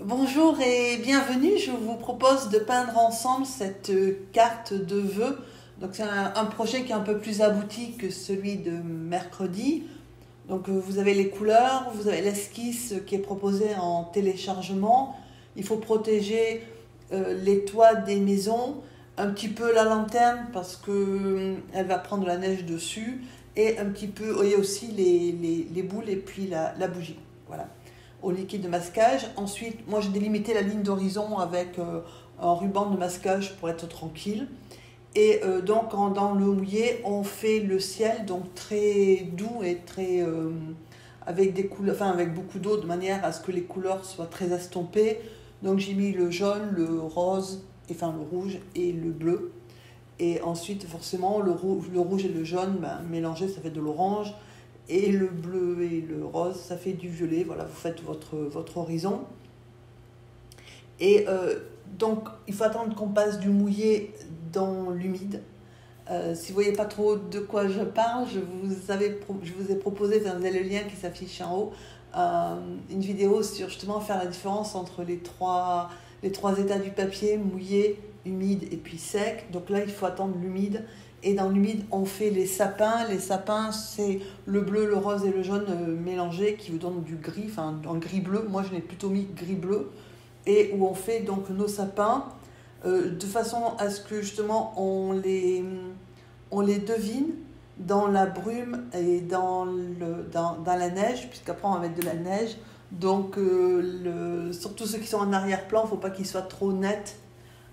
Bonjour et bienvenue, je vous propose de peindre ensemble cette carte de vœux. Donc c'est un projet qui est un peu plus abouti que celui de mercredi. Donc vous avez les couleurs, vous avez l'esquisse qui est proposée en téléchargement. Il faut protéger les toits des maisons, un petit peu la lanterne parce qu'elle va prendre la neige dessus et un petit peu, et aussi les boules et puis la bougie. Voilà, au liquide de masquage. Ensuite, moi j'ai délimité la ligne d'horizon avec un ruban de masquage pour être tranquille. Et donc dans le mouillé, on fait le ciel donc très doux et très avec des couleurs, enfin avec beaucoup d'eau de manière à ce que les couleurs soient très estompées. Donc j'ai mis le jaune, le rose, enfin le rouge et le bleu. Et ensuite forcément le rouge et le jaune mélangés ça fait de l'orange. Et le bleu et le rose, ça fait du violet. Voilà, vous faites votre horizon. Et donc, il faut attendre qu'on passe du mouillé dans l'humide. Si vous ne voyez pas trop de quoi je parle, je vous ai proposé, vous avez le lien qui s'affiche en haut, une vidéo sur justement faire la différence entre les trois états du papier, mouillé, humide et puis sec. Donc là, il faut attendre l'humide. Et dans l'humide, on fait les sapins. Les sapins, c'est le bleu, le rose et le jaune mélangés qui vous donnent du gris, enfin un gris-bleu. Moi, je l'ai plutôt mis gris-bleu. Et où on fait donc nos sapins de façon à ce que justement on les devine dans la brume et dans la neige, puisqu'après on va mettre de la neige. Donc surtout ceux qui sont en arrière-plan, il ne faut pas qu'ils soient trop nets,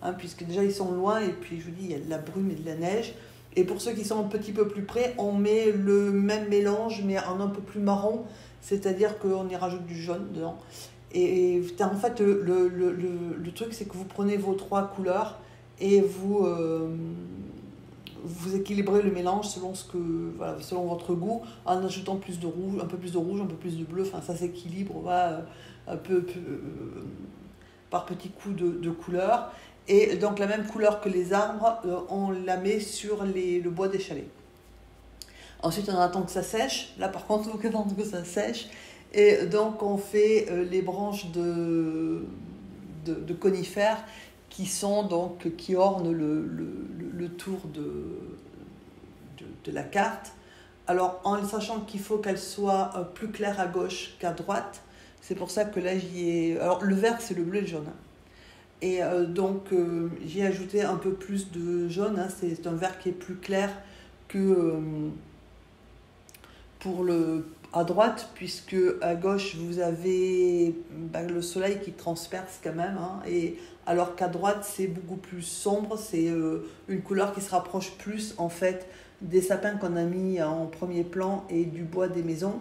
hein, puisque déjà ils sont loin et puis je vous dis il y a de la brume et de la neige. Et pour ceux qui sont un petit peu plus près, on met le même mélange mais en un peu plus marron, c'est-à-dire qu'on y rajoute du jaune dedans. Et en fait, le truc, c'est que vous prenez vos trois couleurs et vous équilibrez le mélange selon votre goût, en ajoutant plus de rouge, un peu plus de rouge, un peu plus de bleu. Enfin, ça s'équilibre un peu par petits coups de couleurs. Et donc, la même couleur que les arbres, on la met sur le bois des chalets. Ensuite, on attend que ça sèche. Là, par contre, il faut attendre que ça sèche. Et donc, on fait les branches de conifères qui ornent le tour de la carte. Alors, en sachant qu'il faut qu'elle soit plus claire à gauche qu'à droite, c'est pour ça que là, alors, le vert, c'est le bleu et le jaune. Et donc, j'y ai ajouté un peu plus de jaune. Hein. C'est un vert qui est plus clair que à droite, puisque à gauche vous avez le soleil qui transperce quand même, hein, et alors qu'à droite c'est beaucoup plus sombre, c'est une couleur qui se rapproche plus en fait des sapins qu'on a mis en premier plan et du bois des maisons,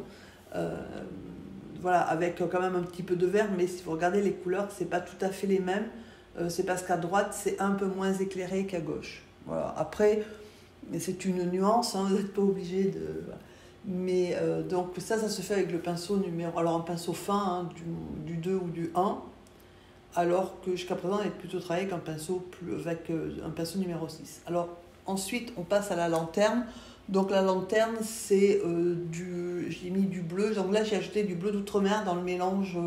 voilà, avec quand même un petit peu de vert, mais si vous regardez les couleurs c'est pas tout à fait les mêmes, c'est parce qu'à droite c'est un peu moins éclairé qu'à gauche. Voilà. Après c'est une nuance, hein, vous n'êtes pas obligé de... Voilà. Mais donc ça se fait avec le pinceau numéro, alors un pinceau fin, hein, du 2 ou du 1, alors que jusqu'à présent on est plutôt travaillé avec un pinceau numéro 6. Alors ensuite on passe à la lanterne. Donc la lanterne c'est j'ai mis du bleu, donc là j'ai ajouté du bleu d'outre-mer dans le mélange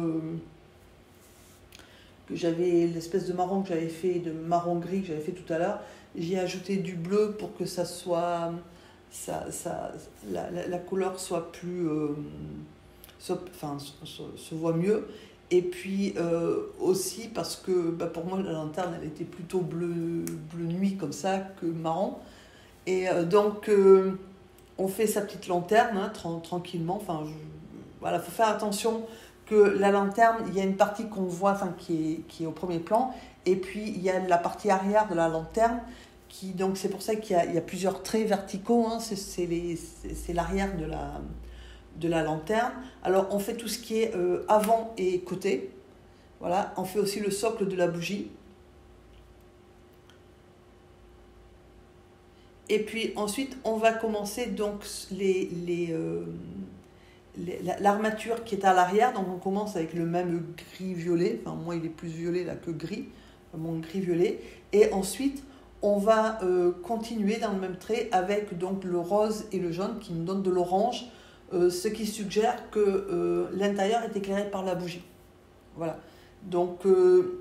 que j'avais, l'espèce de marron que j'avais fait, de marron gris que j'avais fait tout à l'heure. J'ai ajouté du bleu pour que ça soit... la couleur soit plus se voit mieux, et puis aussi parce que pour moi la lanterne elle était plutôt bleu nuit comme ça que marron, et donc on fait sa petite lanterne, hein, tranquillement. Voilà, faut faire attention que la lanterne, il y a une partie qu'on voit, enfin qui est au premier plan, et puis il y a la partie arrière de la lanterne. Donc c'est pour ça qu'il y a plusieurs traits verticaux, hein, c'est l'arrière de la lanterne. Alors on fait tout ce qui est avant et côté. Voilà, on fait aussi le socle de la bougie. Et puis ensuite on va commencer donc l'armature qui est à l'arrière. Donc on commence avec le même gris-violet. Enfin moi il est plus violet là que gris, mon gris-violet. Et ensuite on va continuer dans le même trait avec donc le rose et le jaune qui nous donnent de l'orange, ce qui suggère que l'intérieur est éclairé par la bougie. Voilà. Donc,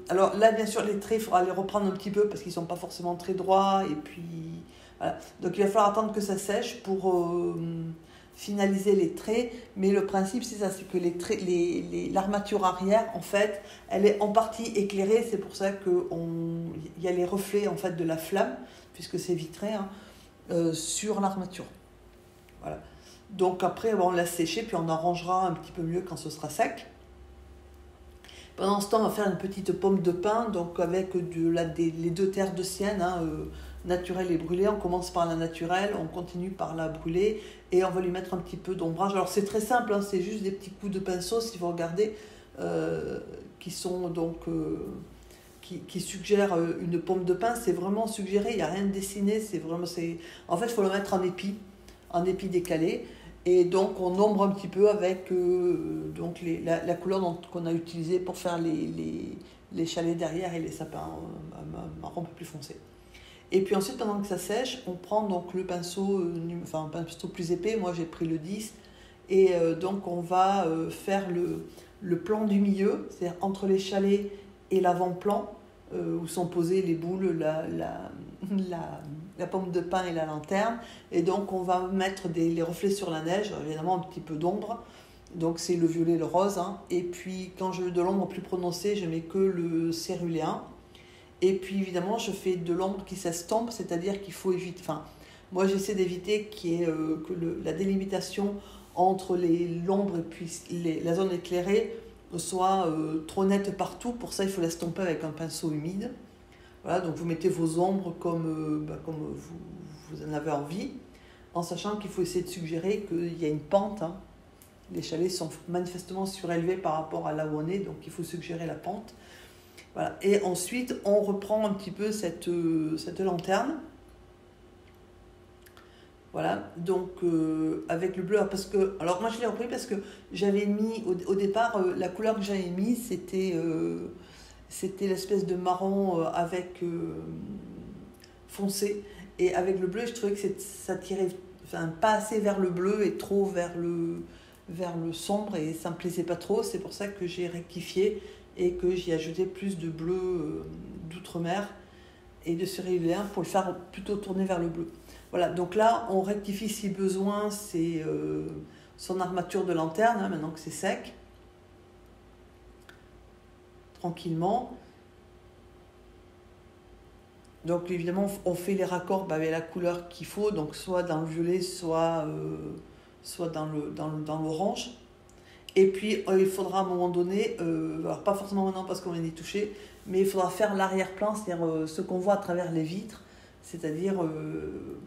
alors là, bien sûr, les traits, il faudra les reprendre un petit peu parce qu'ils ne sont pas forcément très droits. Et puis, voilà. Donc, il va falloir attendre que ça sèche pour finaliser les traits. Mais le principe, c'est ça, c'est que l'armature arrière, en fait, elle est en partie éclairée. C'est pour ça qu'il y a les reflets, en fait, de la flamme, puisque c'est vitré, hein, sur l'armature. Voilà. Donc, après, on l'a séché, puis on arrangera un petit peu mieux quand ce sera sec. Pendant ce temps, on va faire une petite pomme de pin, donc avec les deux terres de sienne, hein, naturelle et brûlée. On commence par la naturelle, on continue par la brûlée, et on va lui mettre un petit peu d'ombrage. Alors c'est très simple, hein, c'est juste des petits coups de pinceau, si vous regardez, qui sont donc qui suggèrent une pomme de pin. C'est vraiment suggéré, il n'y a rien de dessiné, en fait, il faut le mettre en épi décalé. Et donc, on ombre un petit peu avec donc la couleur qu'on a utilisée pour faire les chalets derrière et les sapins marron un peu plus foncé. Et puis ensuite, pendant que ça sèche, on prend donc le pinceau, un pinceau plus épais. Moi, j'ai pris le 10. Et donc, on va faire le plan du milieu, c'est-à-dire entre les chalets et l'avant-plan, où sont posées les boules, la pomme de pin et la lanterne. Et donc, on va mettre les reflets sur la neige, évidemment un petit peu d'ombre. Donc, c'est le violet, le rose. Hein. Et puis, quand je veux de l'ombre plus prononcée, je mets que le céruléen. Et puis, évidemment, je fais de l'ombre qui s'estompe, c'est-à-dire qu'il faut éviter... Enfin, moi, j'essaie d'éviter la délimitation entre l'ombre et puis la zone éclairée soit trop nette partout. Pour ça, il faut l'estomper avec un pinceau humide. Voilà, donc vous mettez vos ombres comme vous en avez envie, en sachant qu'il faut essayer de suggérer qu'il y a une pente. Hein. Les chalets sont manifestement surélevés par rapport à là où on est, donc il faut suggérer la pente. Voilà. Et ensuite, on reprend un petit peu cette lanterne. Voilà, donc avec le bleu, parce que... Alors moi je l'ai repris parce que j'avais mis, au départ, la couleur que j'avais mise, c'était l'espèce de marron avec foncé. Et avec le bleu, je trouvais que ça tirait pas assez vers le bleu et trop vers le sombre, et ça ne me plaisait pas trop. C'est pour ça que j'ai rectifié et que j'y ai ajouté plus de bleu d'outre-mer et de céruléen pour le faire plutôt tourner vers le bleu. Voilà, donc là, on rectifie si besoin son armature de lanterne, hein, maintenant que c'est sec. Tranquillement. Donc évidemment, on fait les raccords avec la couleur qu'il faut, donc soit dans le violet, soit dans l'orange. Et puis, il faudra à un moment donné, alors pas forcément maintenant parce qu'on vient d'y toucher, mais il faudra faire l'arrière-plan, c'est-à-dire ce qu'on voit à travers les vitres, c'est-à-dire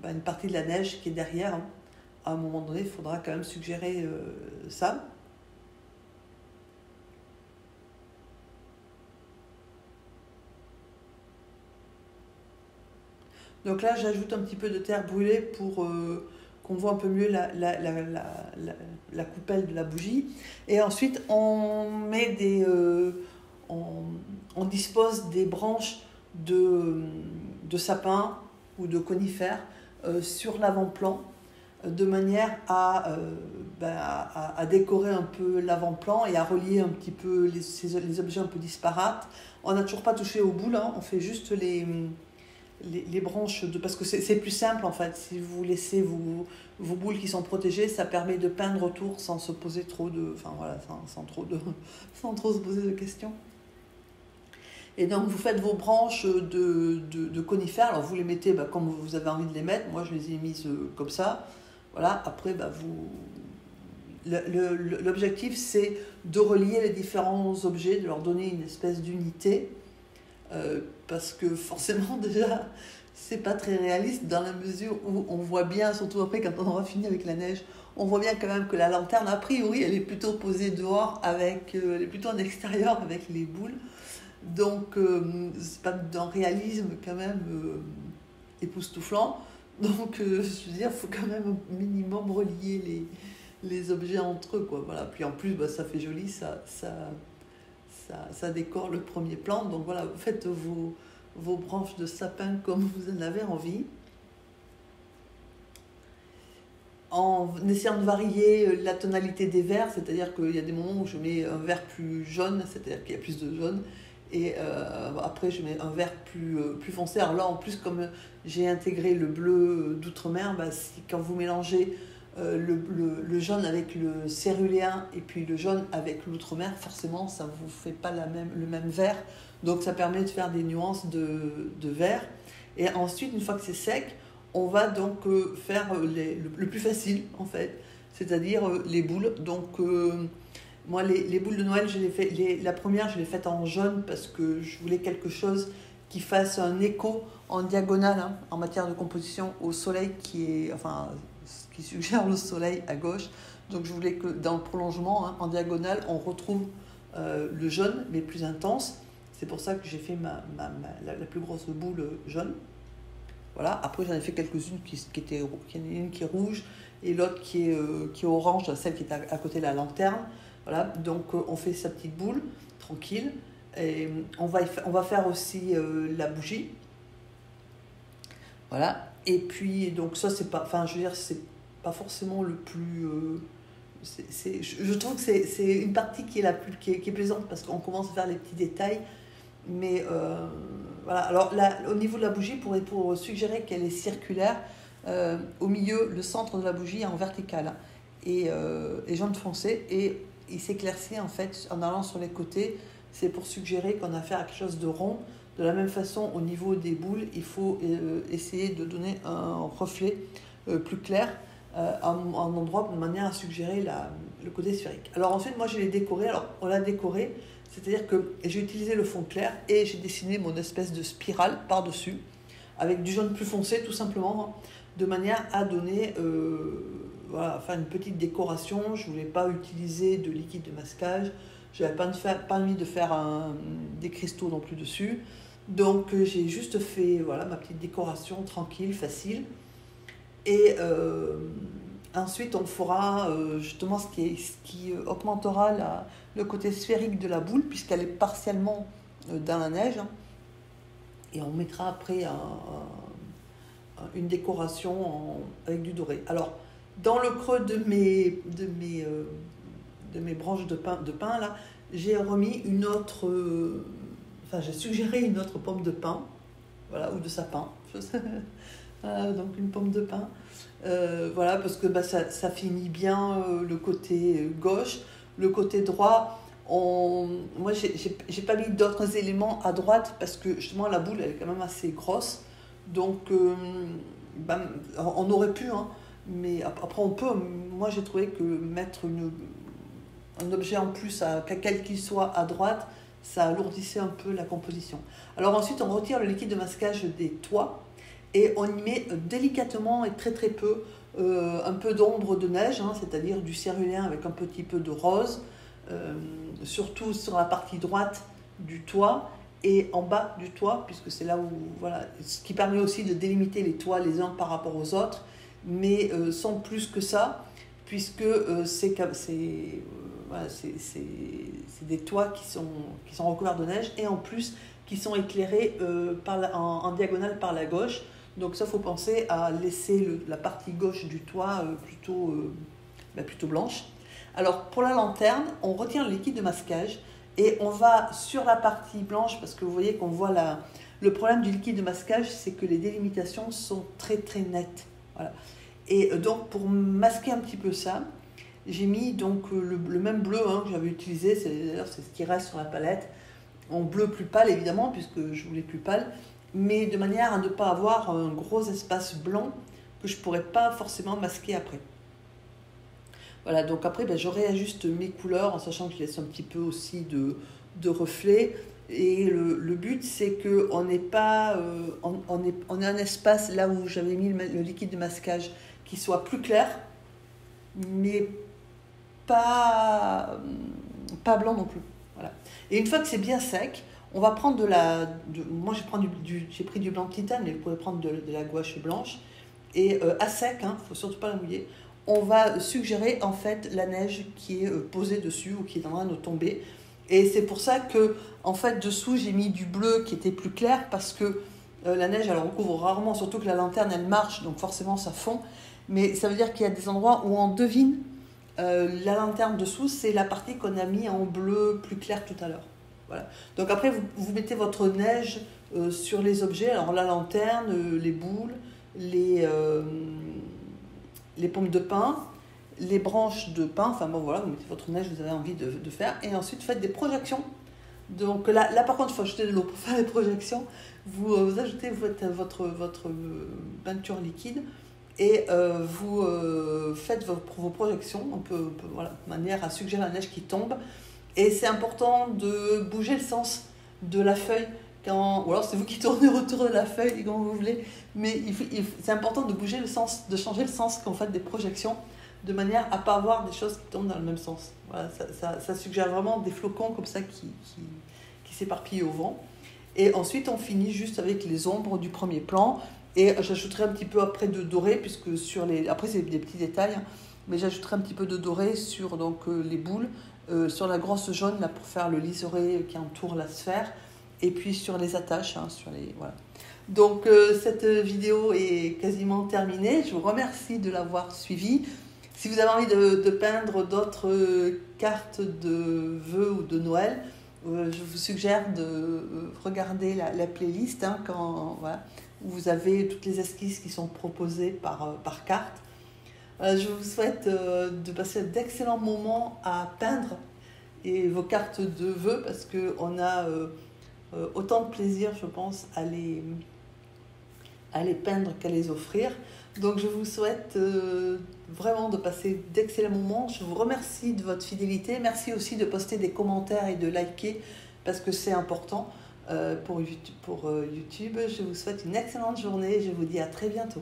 une partie de la neige qui est derrière. Hein. À un moment donné, il faudra quand même suggérer ça. Donc là, j'ajoute un petit peu de terre brûlée pour qu'on voit un peu mieux la coupelle de la bougie. Et ensuite, on dispose des branches de sapin ou de conifères sur l'avant-plan, de manière à décorer un peu l'avant-plan et à relier un petit peu les objets un peu disparates. On n'a toujours pas touché aux boules, hein, on fait juste les branches, parce que c'est plus simple en fait. Si vous laissez vos boules qui sont protégées, ça permet de peindre autour sans se poser trop de... Enfin voilà, sans trop se poser de questions. Et donc vous faites vos branches de conifères, alors vous les mettez comme vous avez envie de les mettre. Moi je les ai mises comme ça. Voilà, après l'objectif c'est de relier les différents objets, de leur donner une espèce d'unité. Parce que forcément déjà c'est pas très réaliste dans la mesure où on voit bien, surtout après quand on aura fini avec la neige, on voit bien quand même que la lanterne a priori elle est plutôt posée dehors elle est plutôt en extérieur avec les boules, donc c'est pas d'un réalisme quand même époustouflant, donc je veux dire il faut quand même au minimum relier les objets entre eux, quoi. Voilà. Puis en plus ça fait joli, ça décore le premier plan. Donc voilà, vous faites vos branches de sapin comme vous en avez envie. en essayant de varier la tonalité des verts, c'est-à-dire qu'il y a des moments où je mets un vert plus jaune, c'est-à-dire qu'il y a plus de jaune, et après je mets un vert plus foncé. Alors là, en plus, comme j'ai intégré le bleu d'outre-mer, bah, quand vous mélangez le jaune avec le céruléen et puis le jaune avec l'outre-mer, forcément, ça ne vous fait pas le même vert. Donc ça permet de faire des nuances de vert. Et ensuite, une fois que c'est sec, on va donc faire le plus facile, en fait, c'est-à-dire les boules. Donc, moi, les boules de Noël, la première, je l'ai faite en jaune parce que je voulais quelque chose qui fasse un écho en diagonale, hein, en matière de composition au soleil qui suggère le soleil à gauche. Donc, je voulais que dans le prolongement, hein, en diagonale, on retrouve le jaune, mais plus intense. C'est pour ça que j'ai fait la plus grosse boule jaune. Voilà. Après, j'en ai fait quelques-unes il y en a une qui est rouge et l'autre qui est orange, celle qui est à côté de la lanterne. Voilà. Donc, on fait sa petite boule, tranquille. Et on va faire aussi la bougie. Voilà. Et puis, donc ça, c'est pas... Enfin, je veux dire, c'est pas forcément le plus... je trouve que c'est une partie qui est plaisante parce qu'on commence à faire les petits détails. Mais voilà, alors là, au niveau de la bougie, pour suggérer qu'elle est circulaire, au milieu, le centre de la bougie est en vertical et jaune foncé, et il s'éclaircit en fait en allant sur les côtés. C'est pour suggérer qu'on a affaire à quelque chose de rond. De la même façon, au niveau des boules, il faut essayer de donner un reflet plus clair à un endroit de manière à suggérer le côté sphérique. Alors ensuite, moi je l'ai décoré. Alors on l'a décoré, c'est-à-dire que j'ai utilisé le fond clair et j'ai dessiné mon espèce de spirale par-dessus avec du jaune plus foncé tout simplement, hein, de manière à donner voilà, faire une petite décoration. Je ne voulais pas utiliser de liquide de masquage, je n'avais pas envie de faire des cristaux non plus dessus. Donc j'ai juste fait voilà, ma petite décoration tranquille, facile. Et ensuite, on fera justement ce qui augmentera le côté sphérique de la boule, puisqu'elle est partiellement dans la neige. Hein. Et on mettra après une décoration avec du doré. Alors, dans le creux de mes branches de pin là, j'ai remis une autre... j'ai suggéré une autre pomme de pin, voilà, ou de sapin. Donc une pomme de pin. Voilà, parce que ça finit bien le côté gauche. Le côté droit, moi j'ai pas mis d'autres éléments à droite parce que justement la boule elle est quand même assez grosse. Donc on aurait pu, hein, mais après on peut. Moi j'ai trouvé que mettre un objet en plus, quel qu'il soit, à droite, ça alourdissait un peu la composition. Alors ensuite on retire le liquide de masquage des toits. Et on y met délicatement et très très peu un peu d'ombre de neige, hein, c'est-à-dire du céruléen avec un petit peu de rose, surtout sur la partie droite du toit et en bas du toit, puisque c'est là où, voilà, ce qui permet aussi de délimiter les toits les uns par rapport aux autres, mais sans plus que ça, puisque c'est des toits qui sont recouverts de neige et en plus qui sont éclairés en diagonale par la gauche. Donc ça, il faut penser à laisser la partie gauche du toit plutôt blanche. Alors pour la lanterne, on retient le liquide de masquage et on va sur la partie blanche, parce que vous voyez qu'on voit le problème du liquide de masquage, c'est que les délimitations sont très très nettes. Voilà. Et donc pour masquer un petit peu ça, j'ai mis donc le même bleu, hein, que j'avais utilisé, d'ailleurs c'est ce qui reste sur la palette, en bleu plus pâle évidemment, puisque je voulais plus pâle, mais de manière à ne pas avoir un gros espace blanc que je ne pourrais pas forcément masquer après. Voilà, donc après, je réajuste mes couleurs en sachant que je laisse un petit peu aussi de reflets. Et le but, c'est qu'on n'ait pas... on ait un espace là où j'avais mis le liquide de masquage qui soit plus clair, mais pas blanc non plus. Voilà. Et une fois que c'est bien sec, on va prendre moi j'ai pris du blanc de titane, mais vous pouvez prendre de la gouache blanche. Et à sec, il ne faut surtout pas la mouiller, on va suggérer en fait la neige qui est posée dessus ou qui est en train de tomber. Et c'est pour ça que en fait dessous j'ai mis du bleu qui était plus clair, parce que la neige elle recouvre rarement, surtout que la lanterne elle marche, donc forcément ça fond. Mais ça veut dire qu'il y a des endroits où on devine la lanterne dessous, c'est la partie qu'on a mis en bleu plus clair tout à l'heure. Voilà. Donc après, vous mettez votre neige sur les objets. Alors la lanterne, les boules, les pommes de pin, les branches de pin. Enfin bon, voilà, vous mettez votre neige que vous avez envie de faire. Et ensuite, faites des projections. Donc là par contre, il faut ajouter de l'eau pour faire les projections. Vous ajoutez votre peinture liquide et vous faites vos projections voilà, de manière à suggérer la neige qui tombe. Et c'est important de bouger le sens de la feuille, ou alors c'est vous qui tournez autour de la feuille comme vous voulez, mais c'est important de bouger le sens, de changer le sens quand vous faites des projections, de manière à ne pas avoir des choses qui tombent dans le même sens. Voilà, ça suggère vraiment des flocons comme ça qui s'éparpillent au vent. Et ensuite on finit juste avec les ombres du premier plan. Et j'ajouterai un petit peu après de doré, puisque après c'est des petits détails, hein, mais j'ajouterai un petit peu de doré sur les boules, sur la grosse jaune là, pour faire le liseré qui entoure la sphère, et puis sur les attaches, hein, voilà. Donc cette vidéo est quasiment terminée. Je vous remercie de l'avoir suivie. Si vous avez envie de peindre d'autres cartes de vœux ou de Noël, je vous suggère de regarder la playlist, hein, voilà, où vous avez toutes les esquisses qui sont proposées par carte. Je vous souhaite de passer d'excellents moments à peindre et vos cartes de vœux, parce qu'on a autant de plaisir, je pense, à les peindre qu'à les offrir. Donc je vous souhaite vraiment de passer d'excellents moments. Je vous remercie de votre fidélité. Merci aussi de poster des commentaires et de liker, parce que c'est important pour YouTube. Je vous souhaite une excellente journée et je vous dis à très bientôt.